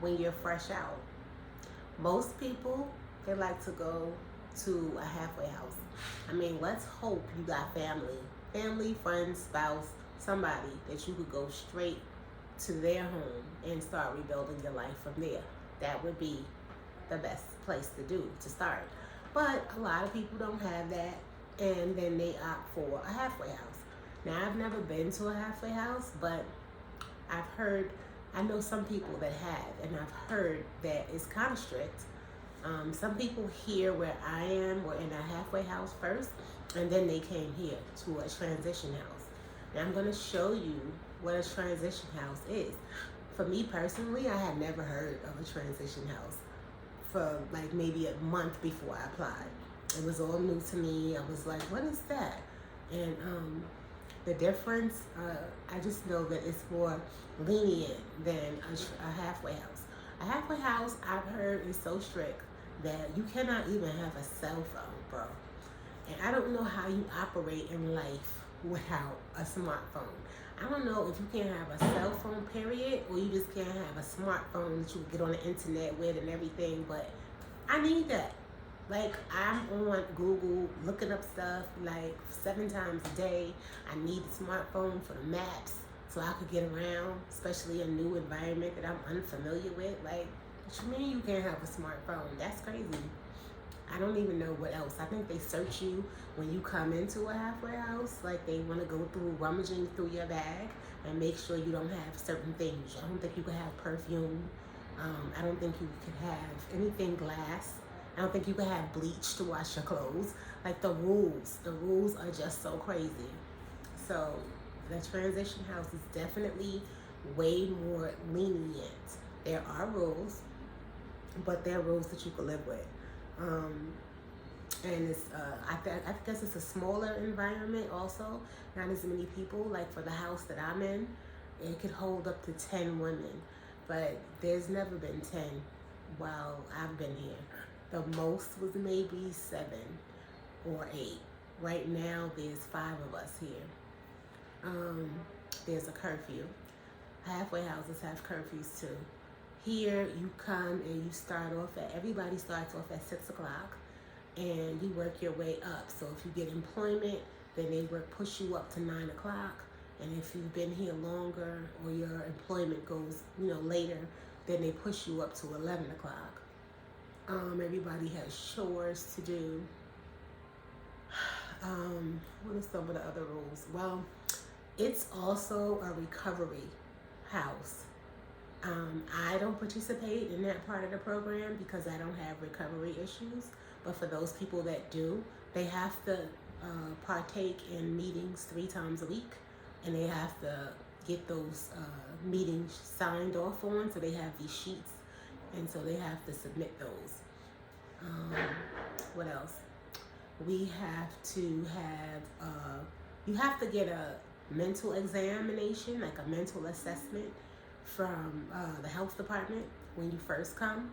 when you're fresh out. Most people, they like to go to a halfway house. I mean, let's hope you got family, friends, spouse, somebody that you could go straight to their home and start rebuilding your life from there. That would be the best place to start. But a lot of people don't have that, and then they opt for a halfway house. Now, I've never been to a halfway house, but I've heard, I know some people that have, and I've heard that it's kind of strict. Some people here where I am were in a halfway house first, and then they came here to a transition house. Now, I'm going to show you what a transition house is. For me personally, I had never heard of a transition house for like maybe a month before I applied. It was all new to me. I was like, what is that? And the difference, I just know that it's more lenient than a halfway house. A halfway house, I've heard, is so strict that you cannot even have a cell phone, bro. And I don't know how you operate in life without a smartphone. I don't know if you can't have a cell phone, period, or you just can't have a smartphone that you can get on the internet with and everything, but I need that. Like, I'm on Google looking up stuff like 7 times a day. I need a smartphone for the maps so I could get around, especially a new environment that I'm unfamiliar with. Like, what you mean you can't have a smartphone? That's crazy. I don't even know what else. I think they search you when you come into a halfway house. Like, they want to go through rummaging through your bag and make sure you don't have certain things. I don't think you could have perfume. I don't think you could have anything glass. I don't think you could have bleach to wash your clothes. Like, the rules are just so crazy. So the transition house is definitely way more lenient. There are rules, but they're rules that you can live with. And it's I guess it's a smaller environment also, not as many people. Like, for the house that I'm in, it could hold up to 10 women, but there's never been 10 while I've been here. The most was maybe 7 or 8. Right now there's 5 of us here. There's a curfew. Halfway houses have curfews too. Here, you come and you start off everybody starts off at 6 o'clock, and you work your way up. So if you get employment, then they push you up to 9 o'clock. And if you've been here longer or your employment goes, later, then they push you up to 11 o'clock. Everybody has chores to do. What are some of the other rules? Well, it's also a recovery house. I don't participate in that part of the program because I don't have recovery issues. But for those people that do, they have to partake in meetings 3 times a week, and they have to get those meetings signed off on. So they have these sheets, and so they have to submit those. What else? We have to have, you have to get a mental examination, like a mental assessment from the health department when you first come,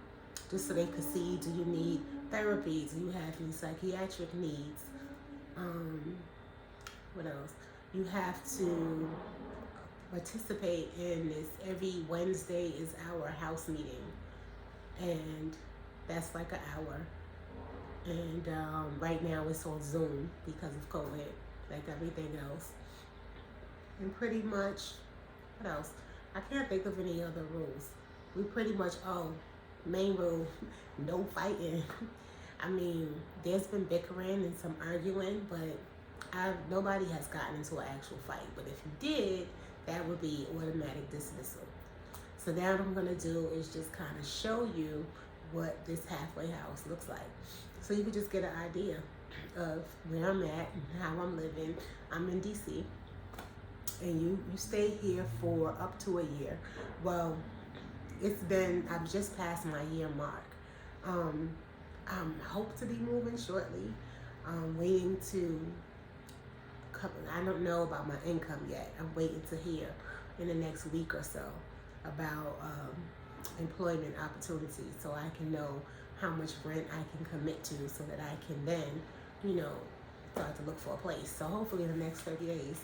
just so they can see, do you need therapy? Do you have any psychiatric needs? What else? You have to participate in this. Every Wednesday is our house meeting, and that's like an hour. And right now it's on Zoom because of COVID, like everything else. And pretty much, what else? I can't think of any other rules. We pretty much, main rule, no fighting. I mean, there's been bickering and some arguing, but nobody has gotten into an actual fight. But if you did, that would be automatic dismissal. So now what I'm gonna do is just kind of show you what this halfway house looks like. So you can just get an idea of where I'm at and how I'm living. I'm in DC, and you stay here for up to a year. Well, I've just passed my year mark. I hope to be moving shortly. I'm waiting to come. I don't know about my income yet. I'm waiting to hear in the next week or so about employment opportunities, so I can know how much rent I can commit to, so that I can then, start to look for a place. So hopefully in the next 30 days,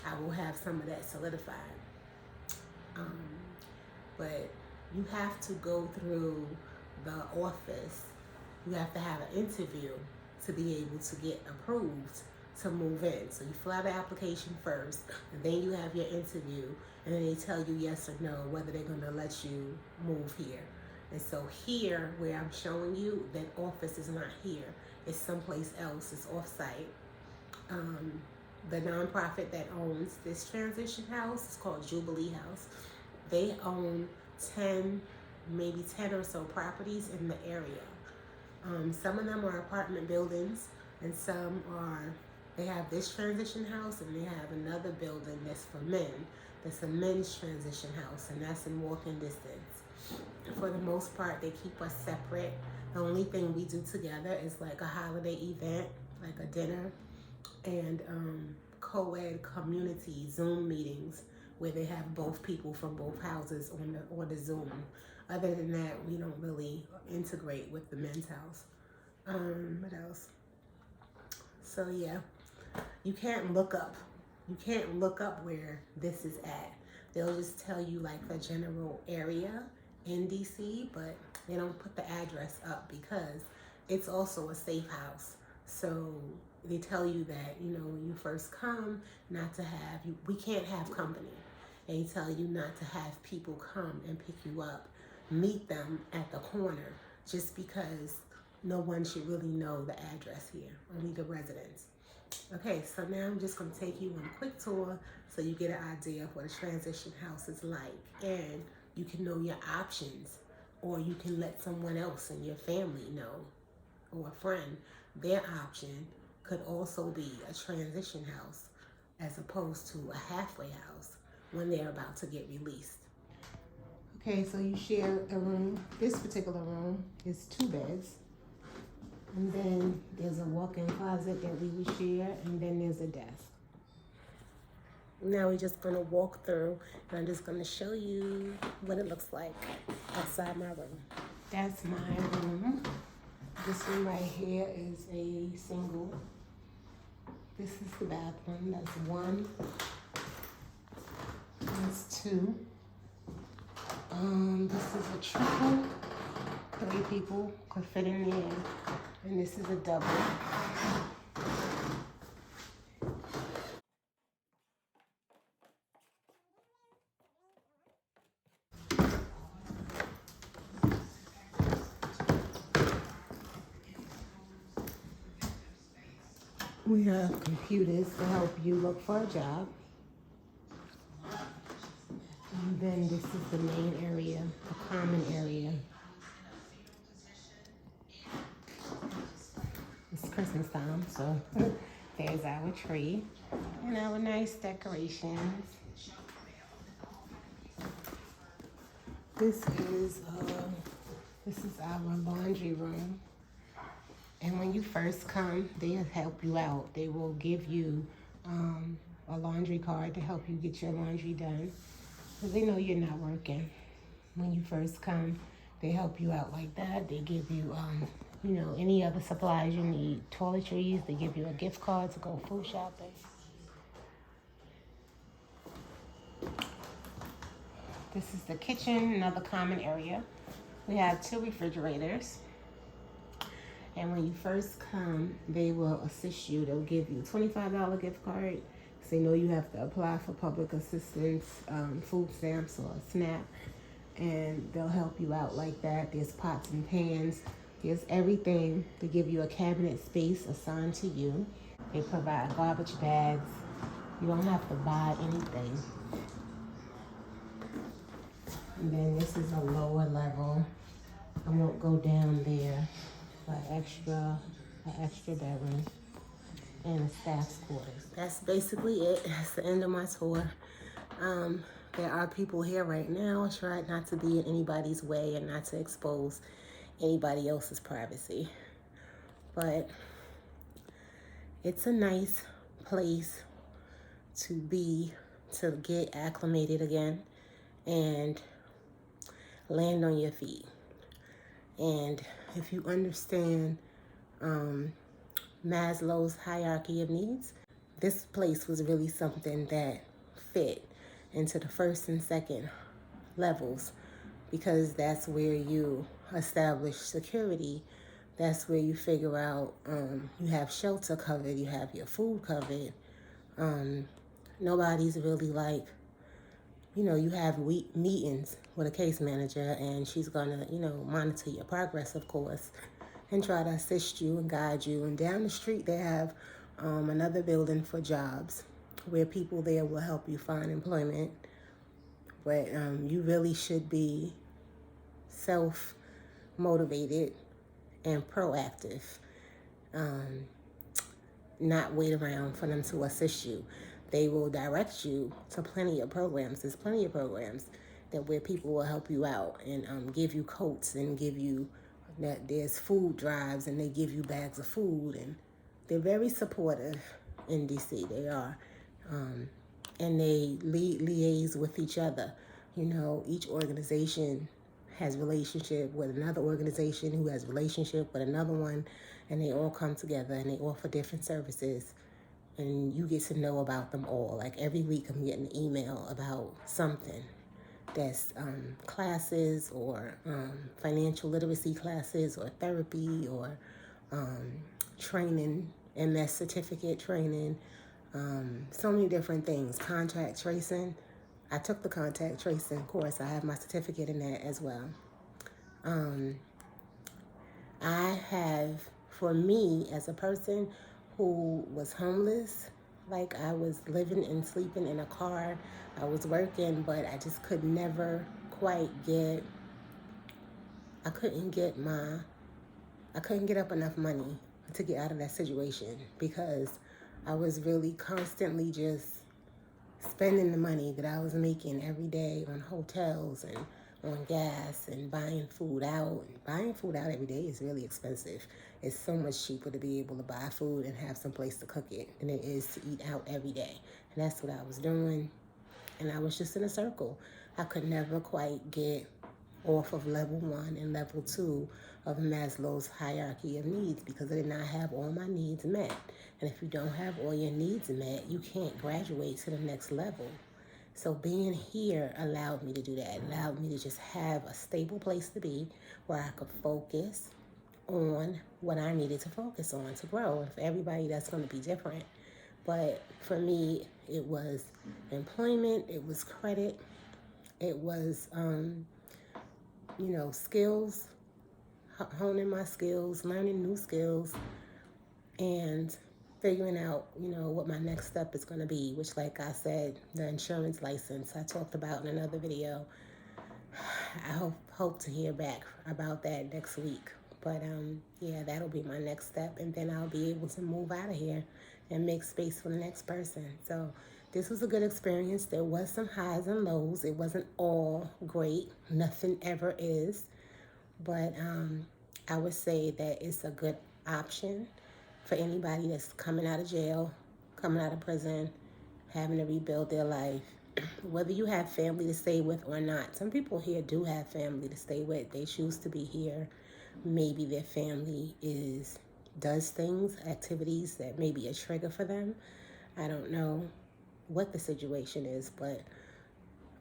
I will have some of that solidified. But you have to go through the office. You have to have an interview to be able to get approved to move in. So you fill out the application first, and then you have your interview, and then they tell you yes or no whether they're going to let you move here. And so here, where I'm showing you, that office is not here. It's someplace else. It's off-site. The nonprofit that owns this transition house is called Jubilee House. They own 10 or so properties in the area. Some of them are apartment buildings, and they have this transition house, and they have another building that's for men. That's a men's transition house, and that's in walking distance. For the most part, they keep us separate. The only thing we do together is like a holiday event, like a dinner, and co-ed community Zoom meetings where they have both people from both houses on the Zoom. Other than that, we don't really integrate with the men's house. What else? So yeah, you can't look up where this is at. They'll just tell you like the general area in DC, but they don't put the address up because it's also a safe house. So they tell you that, when you first come, we can't have company. They tell you not to have people come and pick you up, meet them at the corner, just because no one should really know the address here, only the residents. Okay, so now I'm just going to take you on a quick tour so you get an idea of what a transition house is like, and you can know your options, or you can let someone else in your family know, or a friend. Their option could also be a transition house as opposed to a halfway house when they're about to get released. Okay, so you share a room. This particular room is 2 beds. And then there's a walk-in closet that we would share, and then there's a desk. Now we're just gonna walk through, and I'm just gonna show you what it looks like outside my room. That's my room. This room right here is a single. This is the bathroom. That's 1. That's 2. This is a triple. 3 people could fit in there. And this is a double. We have computers to help you look for a job. And then this is the main area, the common area. It's Christmas time, so there's our tree and our nice decorations. This is our laundry room. And when you first come, they'll help you out. They will give you a laundry card to help you get your laundry done, because they know you're not working. When you first come, they help you out like that. They give you, any other supplies you need. Toiletries, they give you a gift card to go food shopping. This is the kitchen, another common area. We have 2 refrigerators. And when you first come, they will assist you. They'll give you a $25 gift card, because they know you have to apply for public assistance, food stamps, or a SNAP. And they'll help you out like that. There's pots and pans. There's everything. They give you a cabinet space assigned to you. They provide garbage bags. You don't have to buy anything. And then this is a lower level. I won't go down there. An extra bedroom, and a staff's quarters. That's basically it. That's the end of my tour. There are people here right now. I try not to be in anybody's way and not to expose anybody else's privacy. But it's a nice place to be, to get acclimated again and land on your feet. And if you understand Maslow's hierarchy of needs, this place was really something that fit into the first and second levels because that's where you establish security. That's where you figure out you have shelter covered, you have your food covered. Nobody's really like, you have meetings with a case manager, and she's gonna, monitor your progress, of course, and try to assist you and guide you. And down the street, they have another building for jobs where people there will help you find employment. But you really should be self-motivated and proactive. Not wait around for them to assist you. They will direct you to plenty of programs. There's plenty of programs that where people will help you out and give you coats and give you that there's food drives, and they give you bags of food, and they're very supportive in DC. They are. And they liaise with each other. Each organization has relationship with another organization who has relationship with another one, and they all come together and they offer different services, and you get to know about them all. Like every week I'm getting an email about something that's classes or financial literacy classes or therapy or training, MS certificate training, so many different things. Contact tracing. I took the contact tracing course. I have my certificate in that as well. I have, for me, as a person who was homeless, like I was living and sleeping in a car, I was working, but I just could never quite I couldn't get up enough money to get out of that situation, because I was really constantly just spending the money that I was making every day on hotels and on gas and buying food out. Buying food out every day is really expensive. It's so much cheaper to be able to buy food and have some place to cook it than it is to eat out every day. And that's what I was doing. And I was just in a circle. I could never quite get off of level 1 and level 2 of Maslow's hierarchy of needs, because I did not have all my needs met. And if you don't have all your needs met, you can't graduate to the next level. So being here allowed me to do that. It allowed me to just have a stable place to be where I could focus on what I needed to focus on to grow. And for everybody, that's going to be different. But for me, it was employment, it was credit, it was, skills, honing my skills, learning new skills, and figuring out, what my next step is going to be, which, like I said, the insurance license I talked about in another video. I hope to hear back about that next week. But yeah, that'll be my next step, and then I'll be able to move out of here and make space for the next person. So this was a good experience. There was some highs and lows. It wasn't all great. Nothing ever is. But I would say that it's a good option for anybody that's coming out of jail, coming out of prison, having to rebuild their life, whether you have family to stay with or not. Some people here do have family to stay with. They choose to be here. Maybe their family does things, activities that may be a trigger for them. I don't know what the situation is, but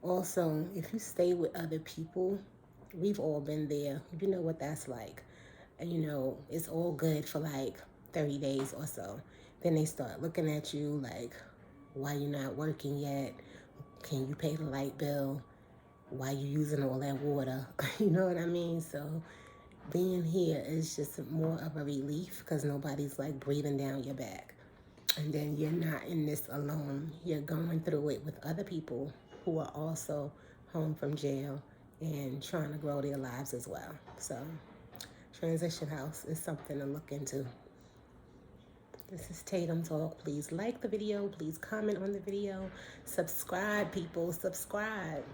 also, if you stay with other people, we've all been there. You know what that's like. And it's all good for like 30 days or so. Then they start looking at you like, why you not working yet? Can you pay the light bill? Why you using all that water? You know what I mean? So being here is just more of a relief, because nobody's like breathing down your back. And then you're not in this alone. You're going through it with other people who are also home from jail and trying to grow their lives as well. So Transition House is something to look into. This is Tatum Talk. Please like the video. Please comment on the video. Subscribe, people. Subscribe.